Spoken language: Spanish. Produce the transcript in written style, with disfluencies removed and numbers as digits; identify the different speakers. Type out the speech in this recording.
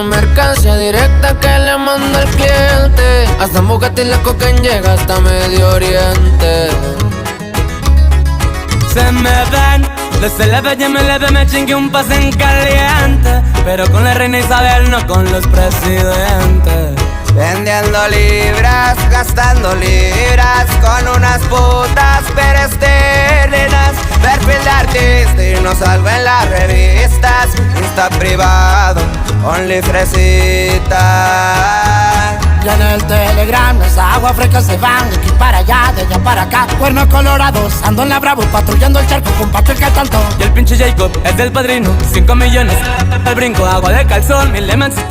Speaker 1: Mercancía directa que le manda el cliente. Hasta en Bugatti la cocaína llega hasta Medio Oriente.
Speaker 2: Se me ven, desde la bella me chingué un pase en caliente. Pero con la reina Isabel, no con los presidentes.
Speaker 3: Vendiendo libras, gastando libras, con unas putas perestrinas. Perfil de artista y no salgo en las revistas. Insta privado, only fresita.
Speaker 4: Y en el Telegram las aguas frescas se van de aquí para allá, de allá para acá. Cuernos colorados, ando en la Bravo, patrullando el charco con Patrick que tanto.
Speaker 2: Y el pinche Jacob es del padrino, 5 millones al brinco, agua de calzón, 1000 lemons.